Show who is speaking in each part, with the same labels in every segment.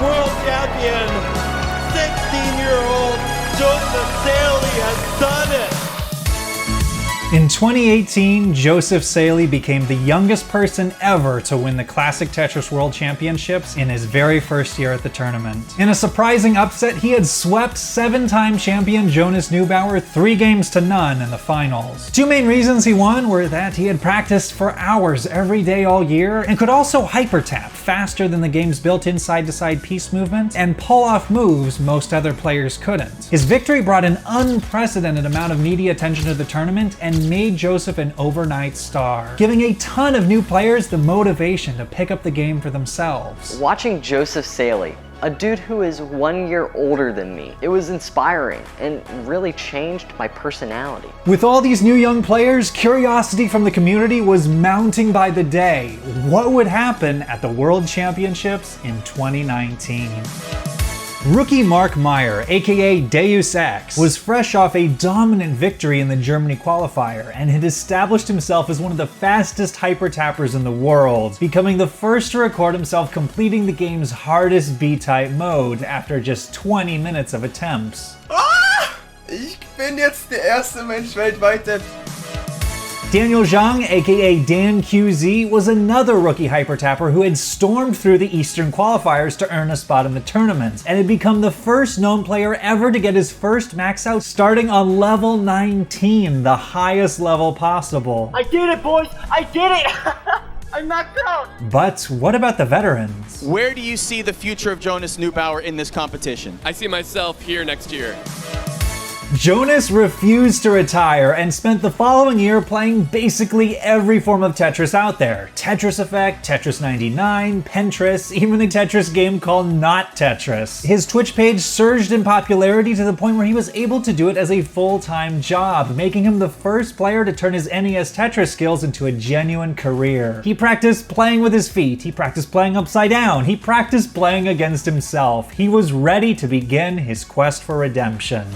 Speaker 1: World Champion, 16-year-old Joseph Saley has done it!
Speaker 2: In 2018, Joseph Saley became the youngest person ever to win the Classic Tetris World Championships in his very first year at the tournament. In a surprising upset, he had swept 7-time champion Jonas Neubauer 3-0 in the finals. Two main reasons he won were that he had practiced for hours every day all year and could also hyper-tap faster than the game's built-in side-to-side piece movement and pull off moves most other players couldn't. His victory brought an unprecedented amount of media attention to the tournament and made Joseph an overnight star, giving a ton of new players the motivation to pick up the game for themselves.
Speaker 3: Watching Joseph Saley, a dude who is 1 year older than me, it was inspiring and really changed my personality.
Speaker 2: With all these new young players, curiosity from the community was mounting by the day. What would happen at the World Championships in 2019? Rookie Mark Meyer, aka Deus Ex, was fresh off a dominant victory in the Germany qualifier and had established himself as one of the fastest hyper-tappers in the world, becoming the first to record himself completing the game's hardest B-type mode after just 20 minutes of attempts.
Speaker 4: Ich bin jetzt der erste Mensch weltweit, der...
Speaker 2: Daniel Zhang, aka Dan QZ, was another rookie hyper-tapper who had stormed through the Eastern qualifiers to earn a spot in the tournament, and had become the first known player ever to get his first max out starting on level 19, the highest level possible.
Speaker 5: I did it, boys! I did it! I'm knocked out!
Speaker 2: But what about the veterans?
Speaker 6: Where do you see the future of Jonas Neubauer in this competition?
Speaker 7: I see myself here next year.
Speaker 2: Jonas refused to retire and spent the following year playing basically every form of Tetris out there. Tetris Effect, Tetris 99, Pentris, even a Tetris game called Not Tetris. His Twitch page surged in popularity to the point where he was able to do it as a full-time job, making him the first player to turn his NES Tetris skills into a genuine career. He practiced playing with his feet, he practiced playing upside down, he practiced playing against himself. He was ready to begin his quest for redemption.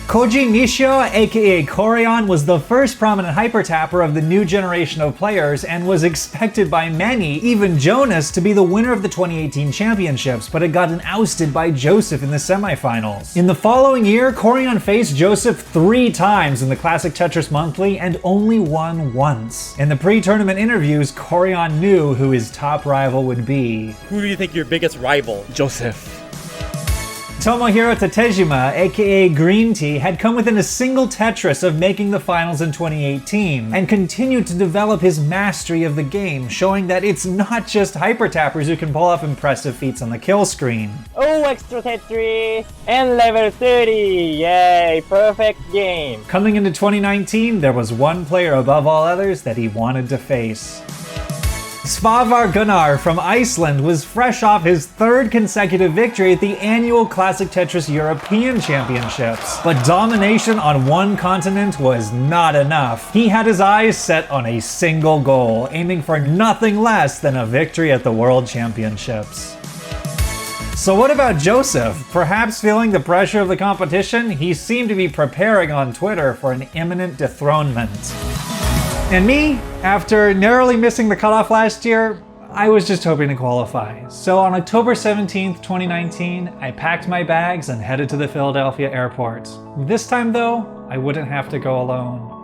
Speaker 2: Koji Nishio, aka Corion, was the first prominent hyper-tapper of the new generation of players and was expected by many, even Jonas, to be the winner of the 2018 championships, but had gotten ousted by Joseph in the semifinals. In the following year, Corion faced Joseph 3 times in the Classic Tetris Monthly and only won once. In the pre-tournament interviews, Corion knew who his top rival would be.
Speaker 1: Who do you think your biggest rival?
Speaker 2: Joseph. Tomohiro Tatejima, aka Green Tea, had come within a single Tetris of making the finals in 2018, and continued to develop his mastery of the game, showing that it's not just hyper-tappers who can pull off impressive feats on the kill screen.
Speaker 5: Oh, extra Tetris! And level 30! Yay, perfect game!
Speaker 2: Coming into 2019, there was one player above all others that he wanted to face. Svavar Gunnar from Iceland was fresh off his 3rd consecutive victory at the annual Classic Tetris European Championships. But domination on one continent was not enough. He had his eyes set on a single goal, aiming for nothing less than a victory at the World Championships. So what about Joseph? Perhaps feeling the pressure of the competition, he seemed to be preparing on Twitter for an imminent dethronement. And me, after narrowly missing the cutoff last year, I was just hoping to qualify. So on October 17th, 2019, I packed my bags and headed to the Philadelphia airport. This time though, I wouldn't have to go alone.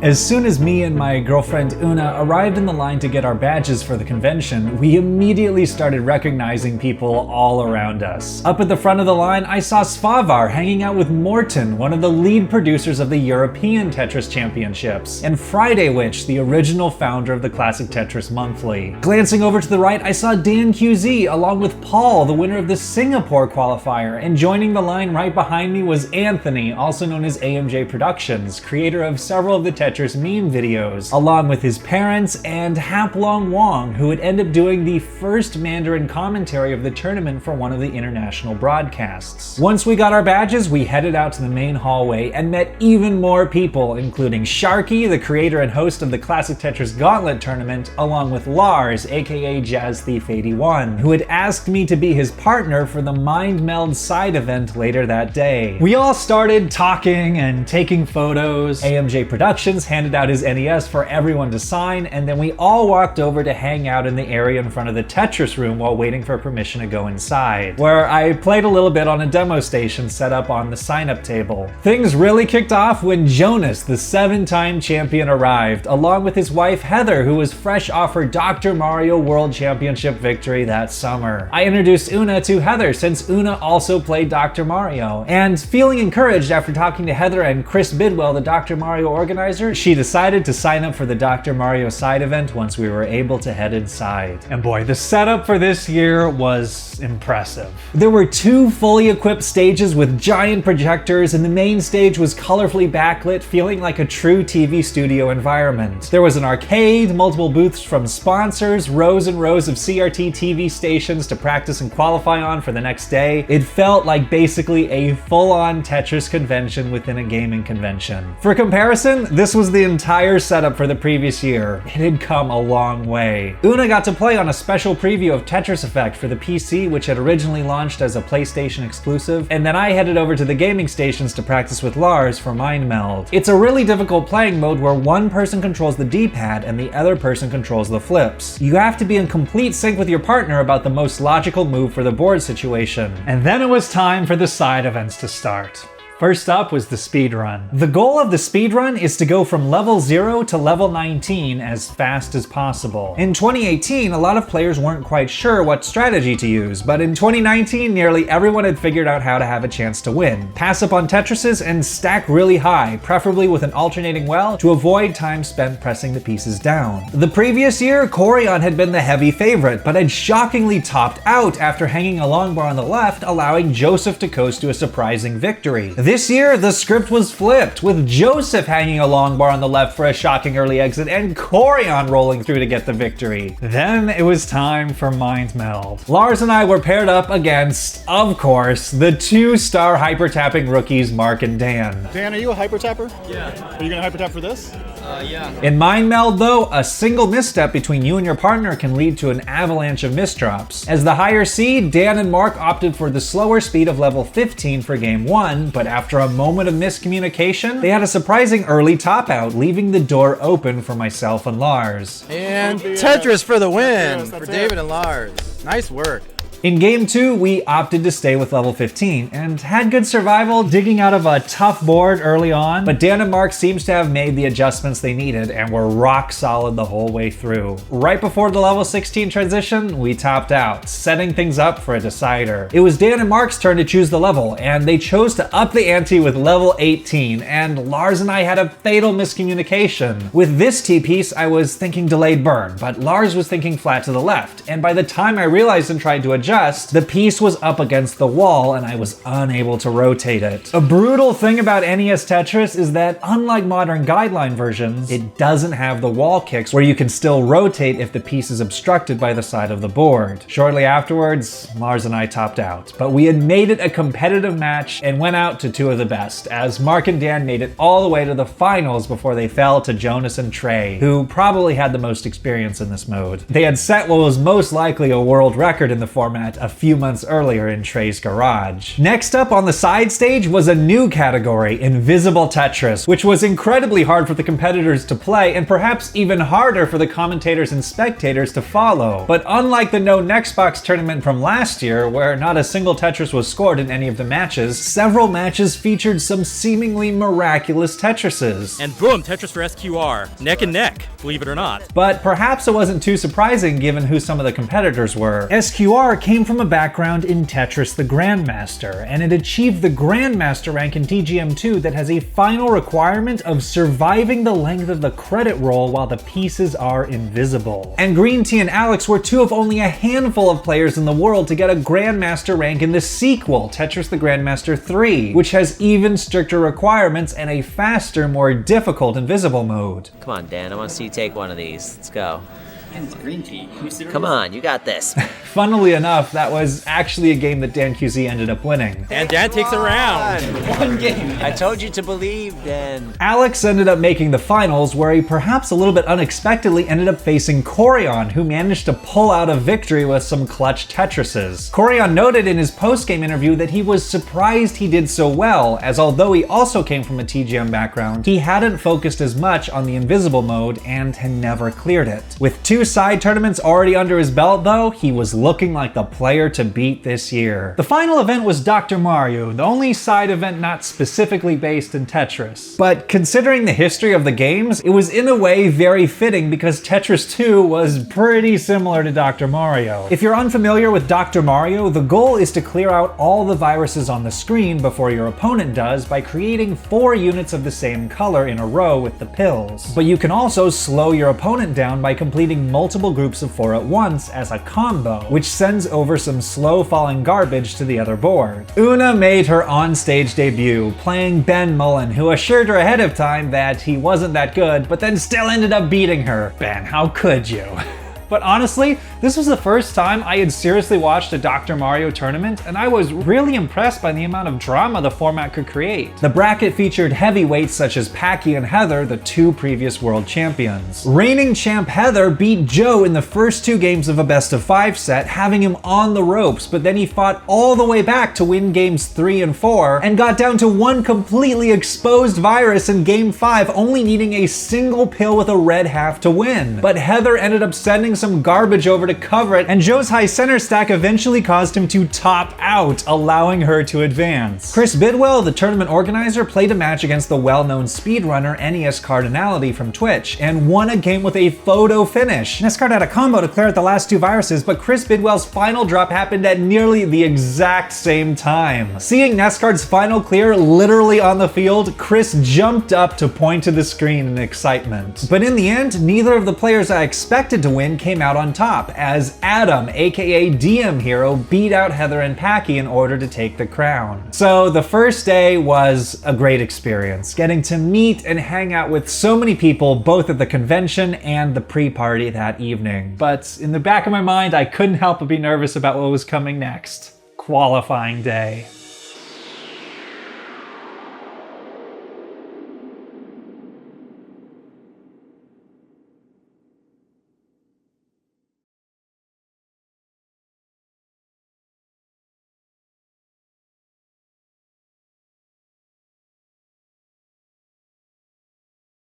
Speaker 2: As soon as me and my girlfriend Una arrived in the line to get our badges for the convention, we immediately started recognizing people all around us. Up at the front of the line, I saw Svavar hanging out with Morten, one of the lead producers of the European Tetris Championships, and Friday Witch, the original founder of the Classic Tetris Monthly. Glancing over to the right, I saw Dan QZ along with Paul, the winner of the Singapore qualifier, and joining the line right behind me was Anthony, also known as AMJ Productions, creator of several of the Tetris Tetris meme videos, along with his parents and Haplong Wong, who would end up doing the first Mandarin commentary of the tournament for one of the international broadcasts. Once we got our badges, we headed out to the main hallway and met even more people, including Sharky, the creator and host of the Classic Tetris Gauntlet tournament, along with Lars, aka Jazz Thief 81, who had asked me to be his partner for the Mind Meld side event later that day. We all started talking and taking photos. AMJ Productions handed out his NES for everyone to sign, and then we all walked over to hang out in the area in front of the Tetris room while waiting for permission to go inside, where I played a little bit on a demo station set up on the sign-up table. Things really kicked off when Jonas, the 7-time champion, arrived, along with his wife Heather, who was fresh off her Dr. Mario World Championship victory that summer. I introduced Una to Heather since Una also played Dr. Mario, and feeling encouraged after talking to Heather and Chris Bidwell, the Dr. Mario organizer, she decided to sign up for the Dr. Mario side event once we were able to head inside. And boy, the setup for this year was impressive. There were 2 fully equipped stages with giant projectors, and the main stage was colorfully backlit, feeling like a true TV studio environment. There was an arcade, multiple booths from sponsors, rows and rows of CRT TV stations to practice and qualify on for the next day. It felt like basically a full-on Tetris convention within a gaming convention. For comparison, this was the entire setup for the previous year. It had come a long way. Una got to play on a special preview of Tetris Effect for the PC, which had originally launched as a PlayStation exclusive, and then I headed over to the gaming stations to practice with Lars for Mind Meld. It's a really difficult playing mode where one person controls the D-pad and the other person controls the flips. You have to be in complete sync with your partner about the most logical move for the board situation. And then it was time for the side events to start. First up was the speedrun. The goal of the speedrun is to go from level 0 to level 19 as fast as possible. In 2018, a lot of players weren't quite sure what strategy to use, but in 2019, nearly everyone had figured out how to have a chance to win. Pass up on Tetrises and stack really high, preferably with an alternating well, to avoid time spent pressing the pieces down. The previous year, Corion had been the heavy favorite, but had shockingly topped out after hanging a long bar on the left, allowing Joseph to coast to a surprising victory. This year, the script was flipped, with Joseph hanging a long bar on the left for a shocking early exit and Corion rolling through to get the victory. Then it was time for Mind Meld. Lars and I were paired up against, of course, the 2-star hyper-tapping rookies Mark and Dan.
Speaker 8: Dan, are you a hyper tapper? Yeah. Are you gonna hyper tap for this?
Speaker 7: Yeah.
Speaker 2: In Mind Meld, though, a single misstep between you and your partner can lead to an avalanche of misdrops. As the higher seed, Dan and Mark opted for the slower speed of level 15 for game 1, but after a moment of miscommunication, they had a surprising early top out, leaving the door open for myself and Lars.
Speaker 9: And Tetris for the win for David and Lars. Nice work.
Speaker 2: In game 2, we opted to stay with level 15 and had good survival digging out of a tough board early on, but Dan and Mark seems to have made the adjustments they needed and were rock solid the whole way through. Right before the level 16 transition, we topped out, setting things up for a decider. It was Dan and Mark's turn to choose the level, and they chose to up the ante with level 18, and Lars and I had a fatal miscommunication. With this T-piece, I was thinking delayed burn, but Lars was thinking flat to the left, and by the time I realized and tried to adjust, the piece was up against the wall and I was unable to rotate it. A brutal thing about NES Tetris is that, unlike modern guideline versions, it doesn't have the wall kicks where you can still rotate if the piece is obstructed by the side of the board. Shortly afterwards, Lars and I topped out, but we had made it a competitive match and went out to 2 of the best, as Mark and Dan made it all the way to the finals before they fell to Jonas and Trey, who probably had the most experience in this mode. They had set what was most likely a world record in the format a few months earlier in Trey's garage. Next up on the side stage was a new category, Invisible Tetris, which was incredibly hard for the competitors to play and perhaps even harder for the commentators and spectators to follow. But unlike the No Nextbox tournament from last year, where not a single Tetris was scored in any of the matches, several matches featured some seemingly miraculous Tetrises.
Speaker 10: And boom, Tetris for SQR. Neck and neck, believe it or not.
Speaker 2: But perhaps it wasn't too surprising given who some of the competitors were. SQR came from a background in Tetris the Grandmaster, and it achieved the Grandmaster rank in TGM2 that has a final requirement of surviving the length of the credit roll while the pieces are invisible. And Green Tea and Alex were two of only a handful of players in the world to get a Grandmaster rank in the sequel, Tetris the Grandmaster 3, which has even stricter requirements and a faster, more difficult invisible mode.
Speaker 11: Come on, Dan, I want to see you take one of these. Let's go. It's green tea. Come on, you got this.
Speaker 2: Funnily enough, that was actually a game that Dan QZ ended up winning.
Speaker 10: And Dan takes a round.
Speaker 11: One game. I told you to believe, Dan.
Speaker 2: Alex ended up making the finals, where he perhaps a little bit unexpectedly ended up facing Corion, who managed to pull out a victory with some clutch Tetrises. Corion noted in his post-game interview that he was surprised he did so well, as although he also came from a TGM background, he hadn't focused as much on the invisible mode and had never cleared it. With 2 side tournaments already under his belt though, he was looking like the player to beat this year. The final event was Dr. Mario, the only side event not specifically based in Tetris. But considering the history of the games, it was in a way very fitting because Tetris 2 was pretty similar to Dr. Mario. If you're unfamiliar with Dr. Mario, the goal is to clear out all the viruses on the screen before your opponent does by creating 4 units of the same color in a row with the pills. But you can also slow your opponent down by completing multiple groups of 4 at once as a combo, which sends over some slow falling garbage to the other board. Una made her on-stage debut, playing Ben Mullen, who assured her ahead of time that he wasn't that good, but then still ended up beating her. Ben, how could you? But honestly, this was the first time I had seriously watched a Dr. Mario tournament, and I was really impressed by the amount of drama the format could create. The bracket featured heavyweights such as Packy and Heather, the 2 previous world champions. Reigning champ Heather beat Joe in the first 2 games of a best-of-5 set, having him on the ropes, but then he fought all the way back to win games 3 and 4, and got down to 1 completely exposed virus in game 5, only needing a single pill with a red half to win. But Heather ended up sending some garbage over to cover it, and Joe's high center stack eventually caused him to top out, allowing her to advance. Chris Bidwell, the tournament organizer, played a match against the well-known speedrunner NES Cardinality from Twitch, and won a game with a photo finish. Nescard had a combo to clear out the last 2 viruses, but Chris Bidwell's final drop happened at nearly the exact same time. Seeing Nescard's final clear literally on the field, Chris jumped up to point to the screen in excitement. But in the end, neither of the players I expected to win came out on top, as Adam, aka DM Hero, beat out Heather and Packy in order to take the crown. So the first day was a great experience, getting to meet and hang out with so many people both at the convention and the pre-party that evening. But in the back of my mind, I couldn't help but be nervous about what was coming next. Qualifying day.